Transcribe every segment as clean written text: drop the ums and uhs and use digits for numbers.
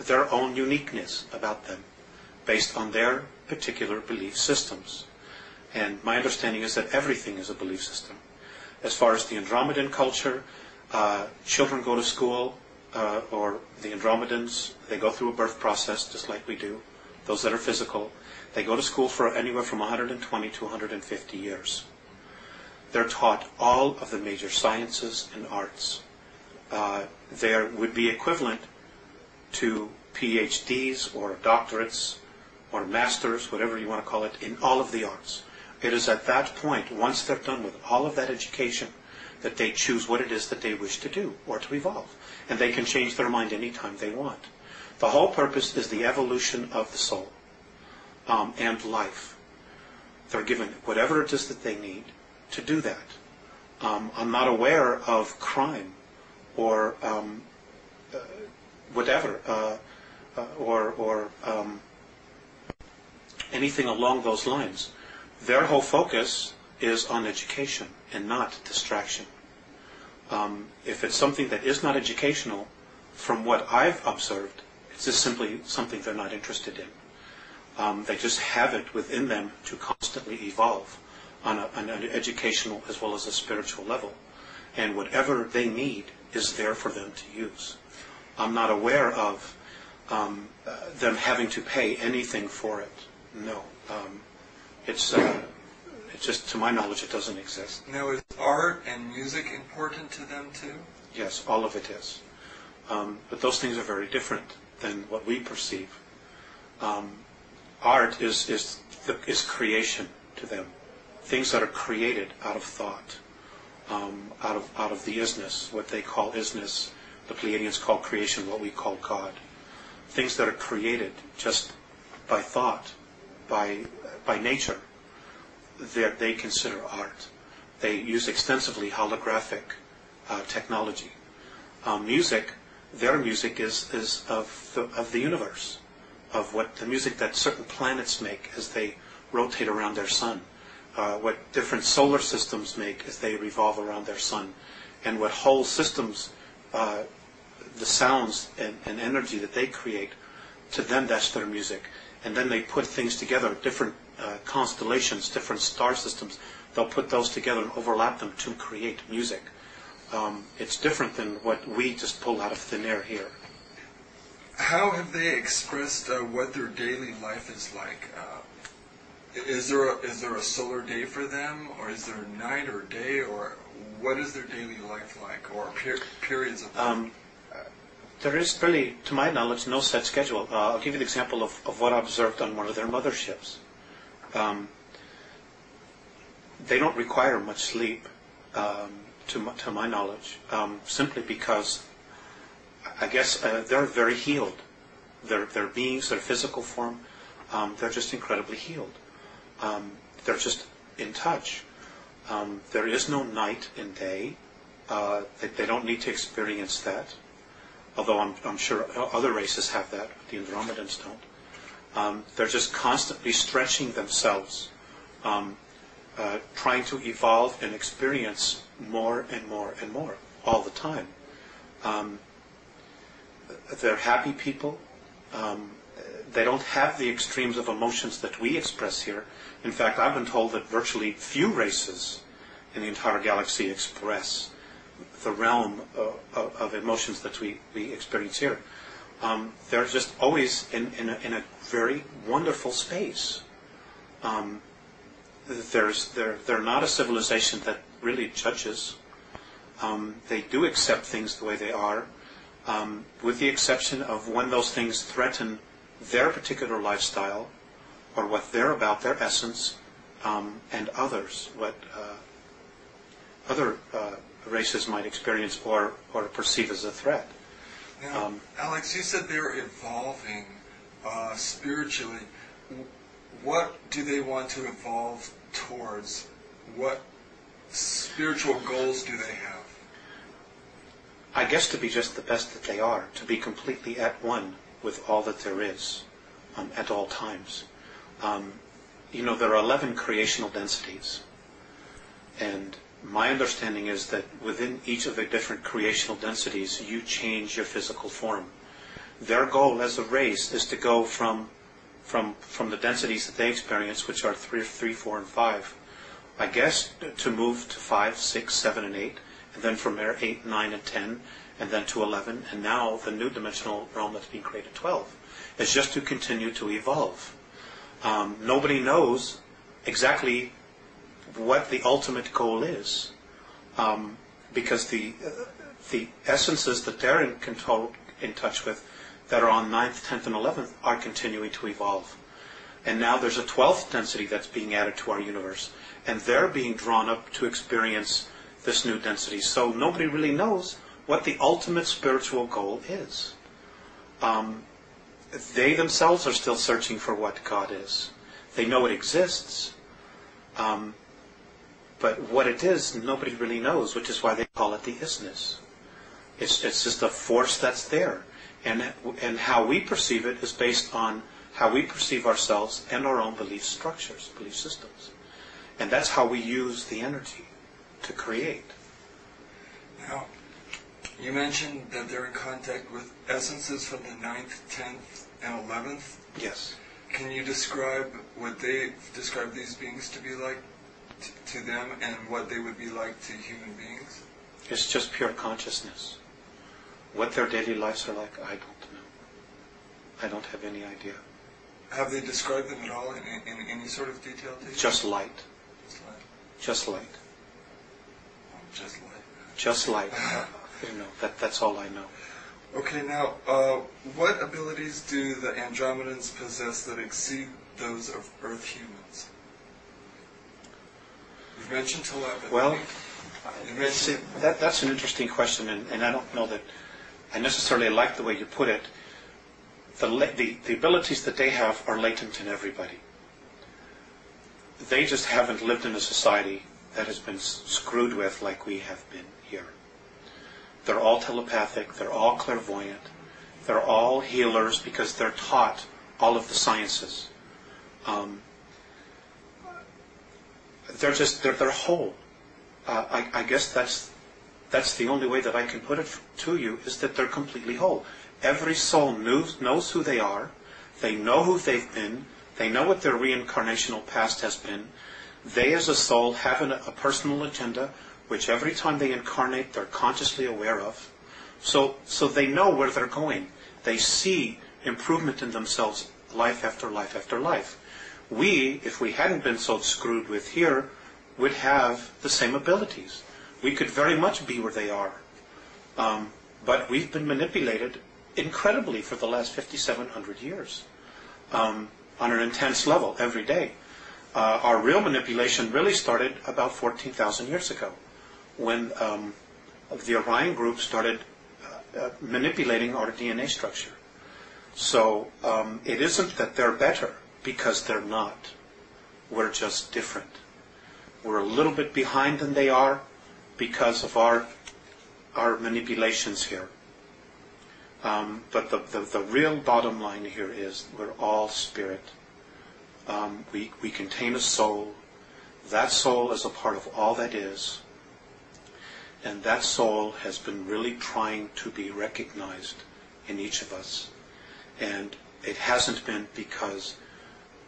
their own uniqueness about them based on their particular belief systems. And my understanding is that everything is a belief system. As far as the Andromedan culture, children go to school, or the Andromedans, they go through a birth process just like we do, those that are physical. They go to school for anywhere from 120 to 150 years. They're taught all of the major sciences and arts. There would be equivalent to PhDs or doctorates or masters, whatever you want to call it, in all of the arts. It is at that point, once they're done with all of that education, that they choose what it is that they wish to do or to evolve. And they can change their mind anytime they want. The whole purpose is the evolution of the soul and life. They're given whatever it is that they need to do that. I'm not aware of crime or whatever, or anything along those lines. Their whole focus is on education and not distraction. If it's something that is not educational, from what I've observed, it's just simply something they're not interested in. They just have it within them to constantly evolve on an educational as well as a spiritual level. And whatever they need is there for them to use. I'm not aware of them having to pay anything for it. No. It's just, to my knowledge, it doesn't exist. Now, is art and music important to them too? Yes, all of it is. But those things are very different than what we perceive. Art is creation to them. Things that are created out of thought, out of the isness, what they call isness. The Pleiadians call creation what we call God. Things that are created just by thought, by nature, they consider art. They use extensively holographic technology. Music, their music is of the universe, of what the music that certain planets make as they rotate around their sun, what different solar systems make as they revolve around their sun, and what whole systems, the sounds and energy that they create, to them that's their music. And then they put things together, different constellations, different star systems. They'll put those together and overlap them to create music. It's different than what we just pull out of thin air here. How have they expressed what their daily life is like? Is there a solar day for them, or is there night or day, or what is their daily life like, or periods of life? There is really, to my knowledge, no set schedule. I'll give you an example of what I observed on one of their motherships. They don't require much sleep, to my knowledge, simply because I guess they're very healed. Their beings, their physical form, they're just incredibly healed. They're just in touch. There is no night and day. They don't need to experience that. Although I'm sure other races have that, the Andromedans don't. They're just constantly stretching themselves, trying to evolve and experience more and more and more all the time. They're happy people. They don't have the extremes of emotions that we express here. In fact, I've been told that virtually few races in the entire galaxy express the realm of emotions that we experience here. They're just always in a very wonderful space. They're not a civilization that really judges. They do accept things the way they are, with the exception of when those things threaten their particular lifestyle or what they're about, their essence, and others, what other races might experience or perceive as a threat. Now, Alex, you said they're evolving spiritually. What do they want to evolve towards? What spiritual goals do they have? I guess to be just the best that they are, to be completely at one with all that there is at all times. There are 11 creational densities, and my understanding is that within each of the different creational densities, you change your physical form. Their goal as a race is to go from the densities that they experience, which are 3, 4, and 5, I guess, to move to 5, 6, 7, and 8, and then from there 8, 9, and 10, and then to 11, and now the new dimensional realm that's being created, 12, is just to continue to evolve. Nobody knows exactly what the ultimate goal is, because the essences that they're in touch with, that are on 9th, 10th, and 11th, are continuing to evolve. And now there's a 12th density that's being added to our universe, and they're being drawn up to experience this new density. So nobody really knows what the ultimate spiritual goal is. They themselves are still searching for what God is. They know it exists, but what it is, nobody really knows, which is why they call it the isness. It's just a force that's there. And how we perceive it is based on how we perceive ourselves and our own belief structures, belief systems. And that's how we use the energy to create. Now, you mentioned that they're in contact with essences from the 9th, 10th, and 11th. Yes. Can you describe what they describe these beings to be like to them, and what they would be like to human beings? It's just pure consciousness. What their daily lives are like, I don't know. I don't have any idea. Have they described them at all in any sort of detail to you? Just light. Just light. Just light. Oh, just light. Just light. That's all I know. Okay, now, what abilities do the Andromedans possess that exceed those of Earth humans? You've mentioned telepathy. Well, that's an interesting question, and I don't know that I necessarily like the way you put it. The abilities that they have are latent in everybody. They just haven't lived in a society that has been screwed with like we have been here. They're all telepathic, they're all clairvoyant, they're all healers because they're taught all of the sciences. They're whole. I guess that's the only way that I can put it to you, is that they're completely whole. Every soul knows who they are, they know who they've been, they know what their reincarnational past has been. They as a soul have a personal agenda, which every time they incarnate they're consciously aware of. So they know where they're going. They see improvement in themselves life after life after life. We, if we hadn't been so screwed with here, would have the same abilities. We could very much be where they are. But we've been manipulated incredibly for the last 5,700 years on an intense level every day. Our real manipulation really started about 14,000 years ago, when the Orion group started manipulating our DNA structure. So it isn't that they're better, because they're not. We're just different. We're a little bit behind than they are because of our manipulations here. But the real bottom line here is we're all spirit. We contain a soul. That soul is a part of all that is. And that soul has been really trying to be recognized in each of us. And it hasn't been because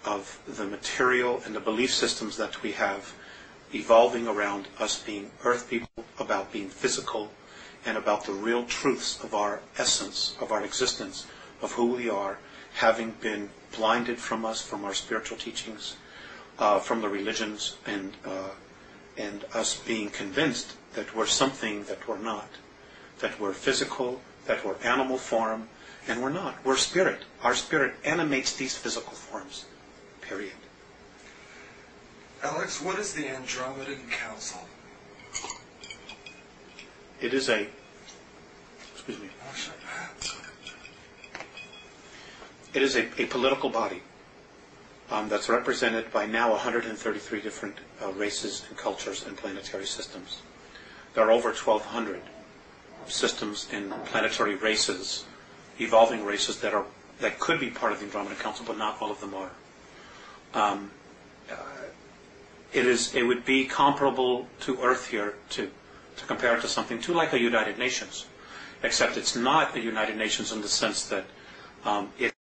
of the material and the belief systems that we have evolving around us being earth people, about being physical, and about the real truths of our essence, of our existence, of who we are, having been blinded from us, from our spiritual teachings, from the religions, and us being convinced that we're something that we're not, that we're physical, that we're animal form, and we're not. We're spirit. Our spirit animates these physical forms, period. Alex, what is the Andromedan Council? It is a, excuse me, it is a political body that's represented by now 133 different races and cultures and planetary systems. There are over 1,200 systems and planetary races, evolving races that could be part of the Andromedan Council, but not all of them are. It would be comparable to Earth here, to compare it to something like a United Nations, except it's not a United Nations in the sense that It